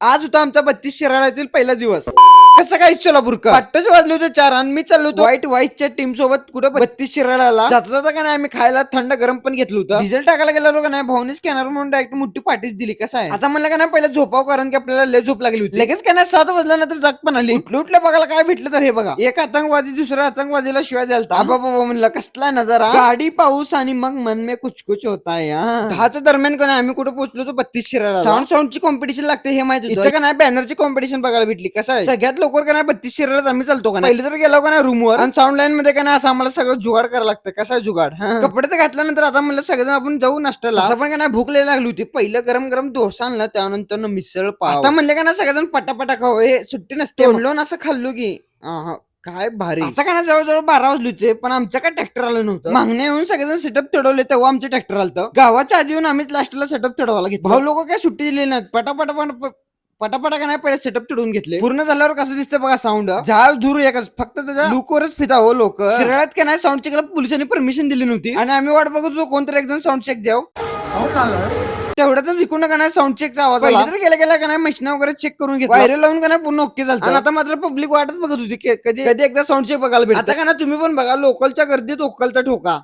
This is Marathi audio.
आज होता आमचा 32 शिराळ्यातील पहिला दिवस. कसं काय सोलापूरकर आत्ताच वाजले होते 4 आणि मी चाललो होतो व्हाईट व्हाईटच्या टीम सोबत कुठं 32 शिराळ्याला. जाता जाता का नाही आम्ही खायला थंड गरम पण घेतलं होतं. डिझेल टाकायला गेलो का नाही भाऊने स्कॅनर म्हणून डायरेक्ट मोठी पाठीच दिली. कसं आहे आता म्हणलं का नाही पहिला झोपाव कारण की आपल्याला लय झोप लागली होती. लगेच का नाही 7 वाजल्यानंतर जाग पण आली. उठलं बघायला काय भेटलं तर हे बघा एक आतंकवादी दुसऱ्या आतंकवादीला शिवाय द्यालता. बाबा म्हणलं कसला नजारा गाडी पाऊस आणि मग मन में कुछ कुछ होता है. 10च्या दरम्यान का नाही आम्ही कुठे पोहोचलो होतो 32 शिराळा. साऊंडची कॉम्पिटिशन लागते हे माहिती होतं का नाही. बॅनरची कॉम्पिटिशन बघायला भेटली. कसं आहे सगळ्यात लवकर का नाही 32 शिराळ्यात आम्ही चालतो का नाही. पहिले तर गेलो का नाही रूमवर आणि साऊंड लाईन मध्ये का नाही असं आम्हाला सगळं जुगाड करायला लागतं. कसं आहे जुगाड कपडे तर घातल्यानंतर आता म्हणलं सगळेजण आपण जाऊ नाश्त्याला. असं पण का नाही भूक लय लागली होती. पहिलं गरम गरम डोसा आणला त्यानंतर मिसळ पाव. आता म्हणले का ना सगळेजण पटापटा खाऊ हे सुट्टी नसते म्हणलो असं खाल्लो की काय भारी. आता का ना जवळजवळ 12 वाजले होते पण आमचं काय ट्रॅक्टर आलं नव्हतं. मागण्या येऊन सगळेजण सेटअप चढवले तेव्हा आमचे ट्रॅक्टर आलं. गावाच्या आधी येऊन आम्हीच लास्टला सेटअप चढवायला घेतलं. भाऊ लोक काय सुट्टी दिली नाहीत पटापटा का नाही पहिले सेटअप चढवून घेतले. पूर्ण झाल्यावर कसं दिसतं बघा साऊंड झाड धूर एकच फक्त त्याच्या लुकवरच फिदा हो लोक. शिराळ्यात का नाही साऊंड चेकला पोलिसांनी परमिशन दिली नव्हती आणि आम्ही वाट बघत होतो कोणतरी एक जण साऊंड चेक द्याव. तेवढ्यातच इकडून का नाही साऊंड चेकचा आवाज आला. तर गेल्या का नाही मशीन वगैरे चेक करून घेतला. व्हायरल लावून का नाही पूर्ण ओके झालं. आणि आता मात्र पब्लिक वाटच बघत होती कधी एकदा साऊंड चेक बघायला भेटत. आता का ना तुम्ही पण बघा लोकलच्या गर्दीत ओकलचा ठोका.